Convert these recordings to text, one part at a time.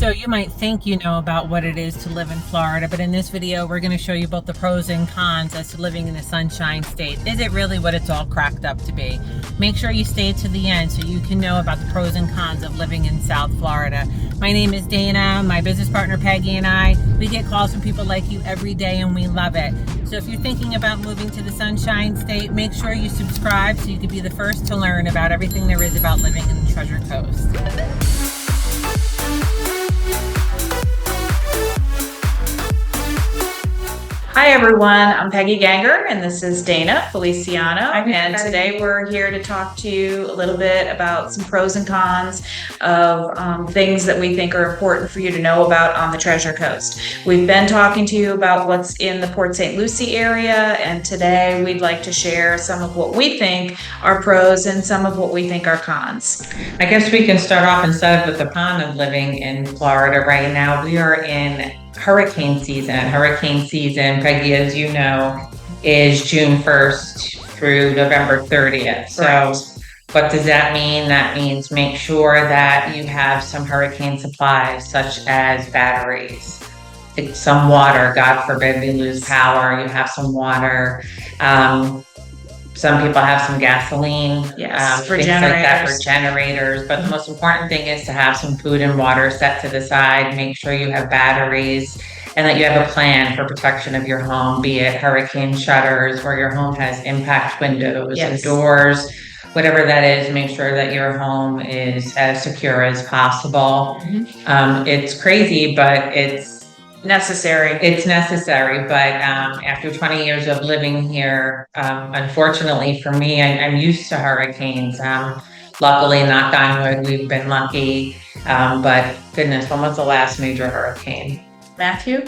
So you might think you know about what it is to live in Florida, but in this video, we're going to show you both the pros and cons as to living in the Sunshine State. Is it really what it's all cracked up to be? Make sure you stay to the end so you can know about the pros and cons of living in South Florida. My name is Dana, my business partner Peggy and I, we get calls from people like you every day and we love it. So if you're thinking about moving to the Sunshine State, make sure you subscribe so you can be the first to learn about everything there is about living in the Treasure Coast. Hi everyone, I'm Peggy Ganger and this is Dana Feliciano, and today we're here to talk to you a little bit about some pros and cons of things that we think are important for you to know about on the Treasure Coast. We've been talking to you about what's in the Port St Lucie area, and today we'd like to share some of what we think are pros and some of what we think are cons. I guess we can start off instead with the con of living in Florida right now. We are in hurricane season. Hurricane season, Peggy, as you know, is June 1st through November 30th. So what does that mean? That means make sure that you have some hurricane supplies, such as batteries, some water. God forbid we lose power, you have some water. Some people have some gasoline, for things generators. like that for generators. But the most important thing is to have some food and water set to the side. Make sure you have batteries and that you have a plan for protection of your home, be it hurricane shutters where your home has impact windows and doors, whatever that is. Make sure that your home is as secure as possible. It's crazy, but it's necessary. It's necessary, but after 20 years of living here, unfortunately for me, I'm used to hurricanes. Luckily, knock on wood, we've been lucky. But goodness, when was the last major hurricane? Matthew?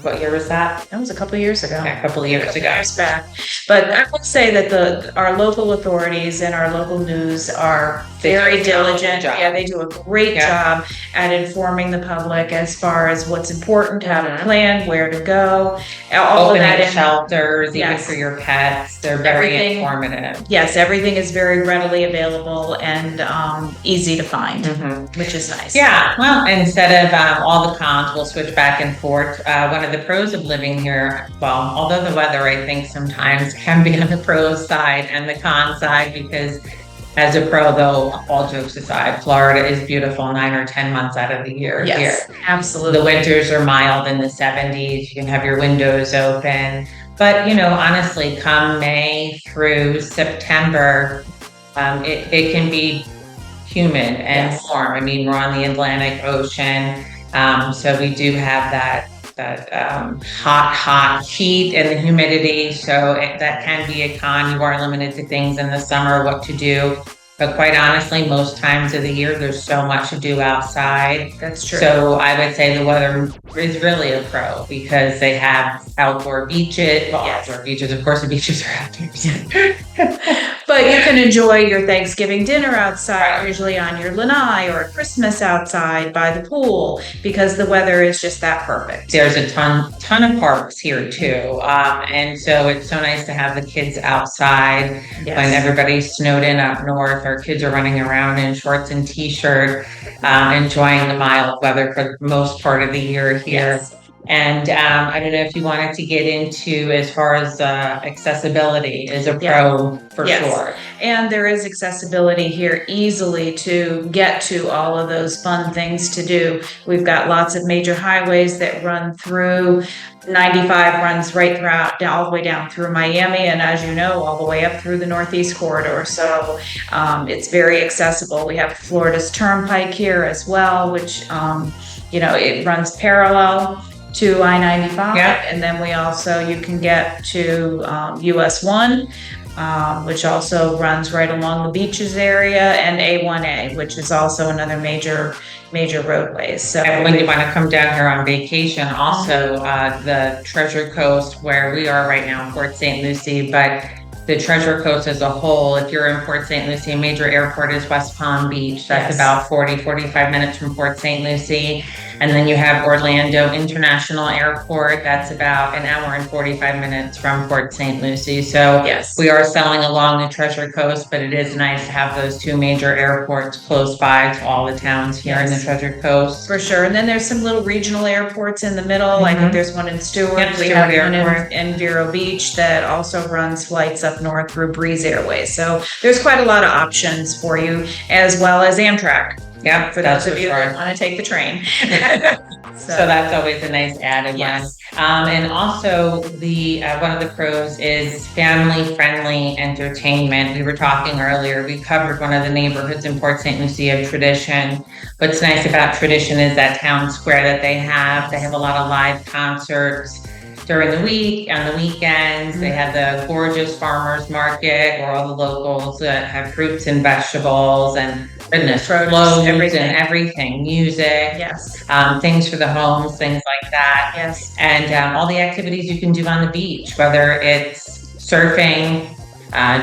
What year was that? That was a couple of years ago. Yeah, a couple of years ago. Years back. But I would say that our local authorities and our local news are very diligent. Yeah, they do a great job at informing the public as far as what's important to have a plan, where to go, all of that. Shelters, even for your pets. They're very informative. Yes, everything is very readily available and easy to find, which is nice. Yeah, well, instead of all the cons, we'll switch back and forth. One of the pros of living here, well, although the weather I think sometimes can be on the pro side and the con side, because as a pro, though, all jokes aside, Florida is beautiful 9 or 10 months out of the year. Yes, absolutely. The winters are mild in the 70s. You can have your windows open. But, you know, honestly, come May through September, it can be humid and warm. I mean, we're on the Atlantic Ocean, so we do have that hot heat and the humidity. So that can be a con. You are limited to things in the summer, what to do. But quite honestly, most times of the year, there's so much to do outside. That's true. So I would say the weather is really a pro because they have outdoor beaches. Well, outdoor beaches, of course, the beaches are outdoors. But you can enjoy your Thanksgiving dinner outside, usually on your lanai, or Christmas outside by the pool, because the weather is just that perfect. There's a ton of parks here too, and so it's so nice to have the kids outside when everybody's snowed in up north. Our kids are running around in shorts and t-shirt, enjoying the mild weather for the most part of the year here. And I don't know if you wanted to get into as far as accessibility is a pro for sure. And there is accessibility here easily to get to all of those fun things to do. We've got lots of major highways that run through. 95 runs right throughout, all the way down through Miami, and as you know, all the way up through the Northeast corridor. So it's very accessible. We have Florida's Turnpike here as well, which it runs parallel to I-95, and then you can get to US 1, which also runs right along the beaches area, and A1A, which is also another major roadways. So when you want to come down here on vacation, also the Treasure Coast, where we are right now in Port St Lucie, but the Treasure Coast as a whole, if you're in Port St Lucie, a major airport is West Palm Beach. That's about 45 minutes from Port St Lucie. And then you have Orlando International Airport. That's about an hour and 45 minutes from Port St. Lucie. So Yes. we are selling along the Treasure Coast, but it is nice to have those two major airports close by to all the towns here in the Treasure Coast. For sure. And then there's some little regional airports in the middle. I think there's one in Stewart. Yep, We Stewart have one Airport. in Vero Beach that also runs flights up north through Breeze Airways. So there's quite a lot of options for you, as well as Amtrak. Yeah, For those of you that want to take the train. So that's always a nice added one. And also the one of the pros is family-friendly entertainment. We were talking earlier, we covered one of the neighborhoods in Port St. Lucie of Tradition. What's nice about Tradition is that town square that they have. They have a lot of live concerts during the week, on the weekends. They have the gorgeous farmers market where all the locals have fruits and vegetables and goodness, clothes and everything, music, things for the homes, things like that. Yes. And all the activities you can do on the beach, whether it's surfing,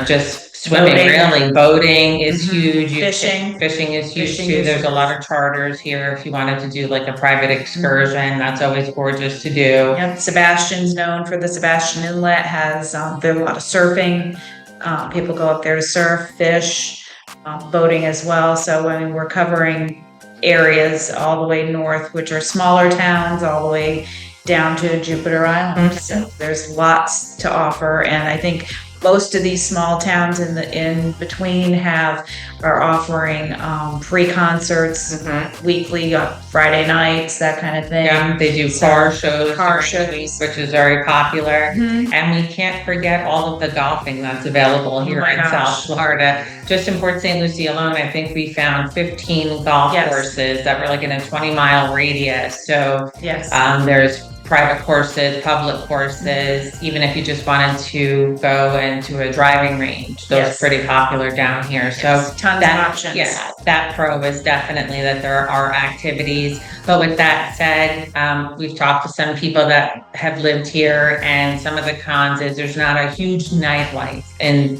just swimming, really. Boating is huge. Fishing. Fishing is huge too. There's a lot of charters here. If you wanted to do like a private excursion, that's always gorgeous to do. Yep. Sebastian's known for the Sebastian Inlet, has there's a lot of surfing. People go up there to surf, fish, boating as well. So I mean, we're covering areas all the way north, which are smaller towns, all the way down to Jupiter Island. So there's lots to offer, and I think most of these small towns in between are offering free concerts weekly, Friday nights, that kind of thing. Yeah, they do car shows, which is very popular. And we can't forget all of the golfing that's available here in South Florida. Just in Port St. Lucie alone, I think we found 15 golf courses that were like in a 20-mile radius. So there's private courses, public courses, even if you just wanted to go into a driving range, those are pretty popular down here. So tons of options. Yeah, that pro is definitely that there are activities. But with that said, we've talked to some people that have lived here, and some of the cons is there's not a huge nightlife in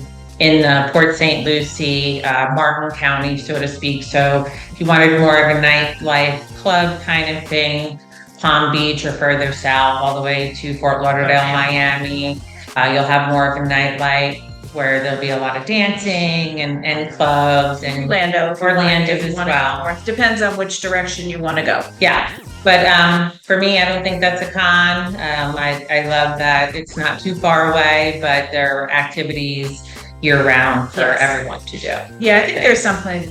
Port St. Lucie, Martin County, so to speak. So if you wanted more of a nightlife club kind of thing, Palm Beach or further south, all the way to Fort Lauderdale, Miami, you'll have more of a nightlife where there'll be a lot of dancing and clubs, and Orlando as well. Depends on which direction you want to go. Yeah. But for me, I don't think that's a con. I love that it's not too far away, but there are activities year-round for everyone to do. Yeah, I think there's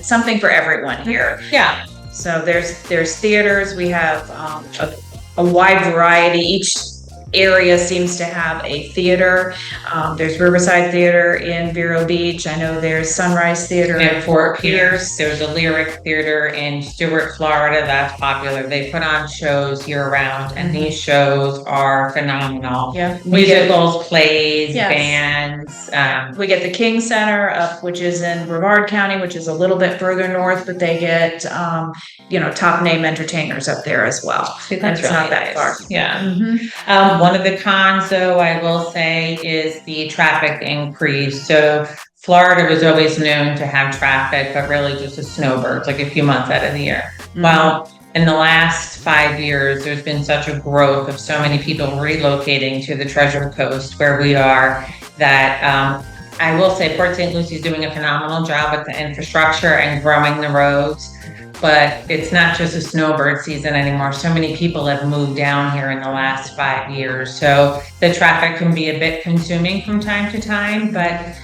something for everyone here. Yeah. So there's theaters. We have a wide variety. Each area seems to have a theater. There's Riverside Theater in Vero Beach. I know there's Sunrise Theater in Fort Pierce. There's a Lyric Theater in Stewart, Florida. That's popular. They put on shows year-round, and these shows are phenomenal. Yeah, musicals, plays, bands. We get the King Center up, which is in Brevard County, which is a little bit further north, but they get top name entertainers up there as well. That's really not that far. Yeah. One of the cons, though, I will say, is the traffic increase. So Florida was always known to have traffic, but really just a snowbird, like a few months out of the year. Well, in the last 5 years, there's been such a growth of so many people relocating to the Treasure Coast where we are that I will say Port St. Lucie is doing a phenomenal job with the infrastructure and growing the roads. But it's not just a snowbird season anymore. So many people have moved down here in the last 5 years. So the traffic can be a bit consuming from time to time, but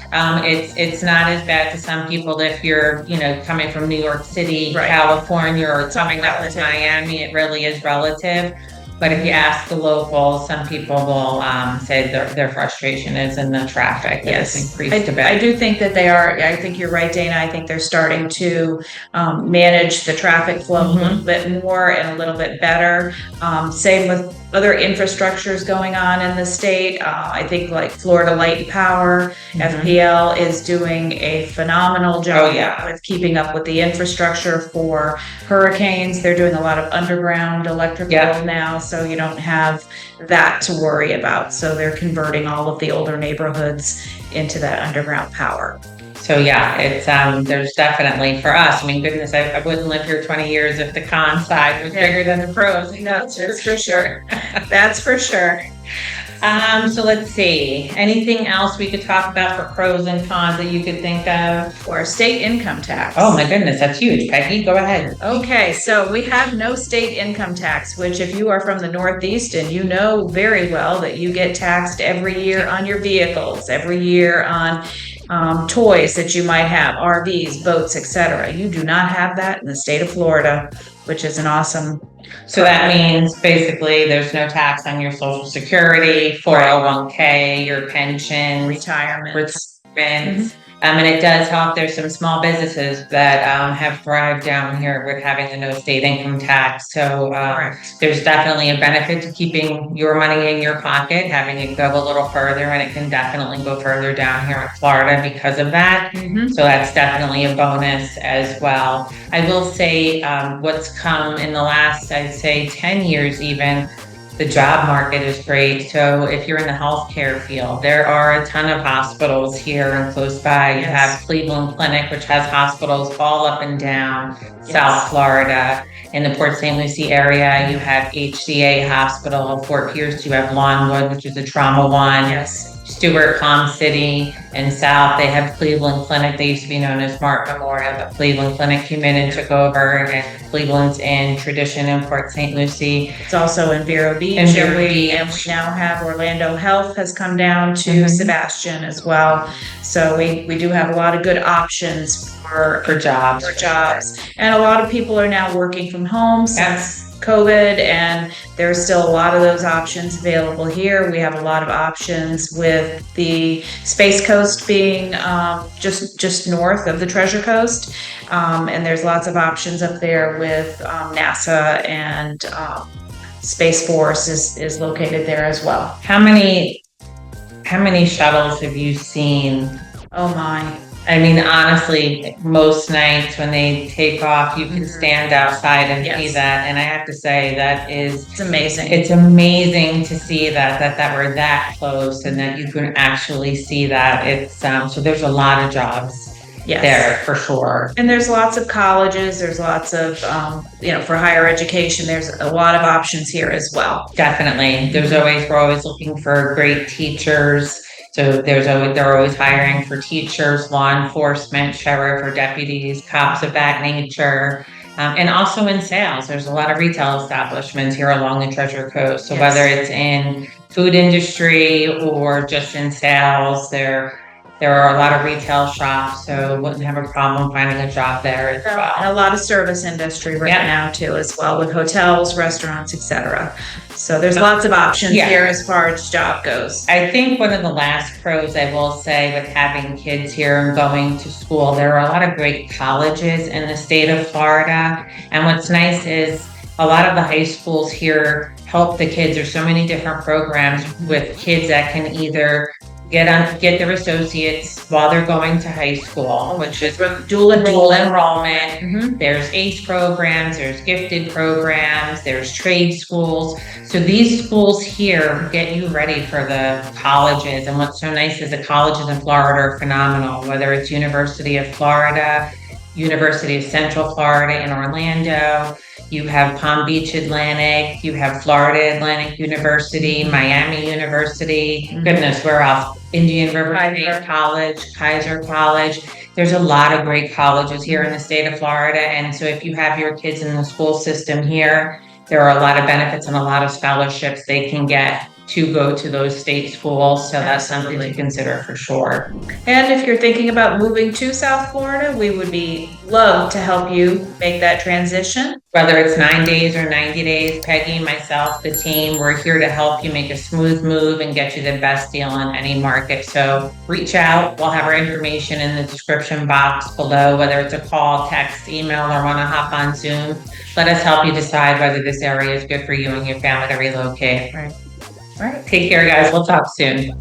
it's not as bad to some people if you're, coming from New York City, California, or coming up to Miami. It really is relative. But if you ask the locals, some people will say their frustration is in the traffic. Yes, increased a bit. I do think that they are. I think you're right, Dana. I think they're starting to manage the traffic flow a little bit more and a little bit better. Same with other infrastructures going on in the state. I think like Florida Light and Power, FPL, is doing a phenomenal job with keeping up with the infrastructure for hurricanes. They're doing a lot of underground electrical now, so you don't have that to worry about. So they're converting all of the older neighborhoods into that underground power. So yeah, it's there's definitely for us. I mean, goodness, I wouldn't live here 20 years if the con side was bigger than the pros. No, that's for sure. That's for sure. So let's see. Anything else we could talk about for pros and cons that you could think of? For state income tax. Oh my goodness, that's huge. Peggy, go ahead. Okay, so we have no state income tax, which if you are from the Northeast and you know very well that you get taxed every year on your vehicles, every year on toys that you might have, RVs, boats, etc. You do not have that in the state of Florida, which is an awesome. So that means basically there's no tax on your Social Security, 401k, your pension, retirement. And it does help. There's some small businesses that have thrived down here with having the no state income tax. So there's definitely a benefit to keeping your money in your pocket, having it go a little further, and it can definitely go further down here in Florida because of that. So that's definitely a bonus as well. I will say what's come in the last, I'd say 10 years even, the job market is great. So if you're in the healthcare field, there are a ton of hospitals here and close by. You have Cleveland Clinic, which has hospitals all up and down South Florida. In the Port St Lucie area, you have HCA Hospital. Fort Pierce, you have Longwood, which is a trauma one. Stewart, Palm City, and South, they have Cleveland Clinic. They used to be known as Mart Memorial, but Cleveland Clinic came in and took over, and Cleveland's in Tradition in Port St Lucie. It's also in Vero Beach, and we now have Orlando Health has come down to Sebastian as well. So we do have a lot of good options for jobs. And a lot of people are now working from home since COVID, and there's still a lot of those options available here. We have a lot of options with the Space Coast being just north of the Treasure Coast, and there's lots of options up there with NASA, and Space Force is located there as well. How many shuttles have you seen? Oh my. I mean, honestly, most nights when they take off, you can stand outside and see that. And I have to say it's amazing. It's amazing to see that we're that close and that you can actually see that. It's so there's a lot of jobs there for sure. And there's lots of colleges. There's lots of for higher education. There's a lot of options here as well. Definitely. We're always looking for great teachers. So they're always hiring for teachers, law enforcement, sheriff or deputies, cops of that nature. And also in sales, there's a lot of retail establishments here along the Treasure Coast. So whether it's in food industry or just in sales, there are a lot of retail shops, so wouldn't have a problem finding a job there as well. And a lot of service industry now too, as well, with hotels, restaurants, etc. So there's lots of options here as far as job goes. I think one of the last pros I will say with having kids here and going to school, there are a lot of great colleges in the state of Florida. And what's nice is a lot of the high schools here help the kids. There's so many different programs with kids that can either get their associates while they're going to high school, which is dual enrollment. There's ACE programs, there's gifted programs, there's trade schools. So these schools here get you ready for the colleges. And what's so nice is the colleges in Florida are phenomenal, whether it's University of Florida, University of Central Florida in Orlando, you have Palm Beach Atlantic, you have Florida Atlantic University, Miami University, goodness, where else? Indian River State College, Kaiser College. There's a lot of great colleges here in the state of Florida. And so if you have your kids in the school system here, there are a lot of benefits and a lot of scholarships they can get to go to those state schools. So that's something to consider for sure. And if you're thinking about moving to South Florida, we would love to help you make that transition. Whether it's 9 days or 90 days, Peggy, myself, the team, we're here to help you make a smooth move and get you the best deal in any market. So reach out. We'll have our information in the description box below, whether it's a call, text, email, or want to hop on Zoom. Let us help you decide whether this area is good for you and your family to relocate. Right. All right. Take care, guys. We'll talk soon.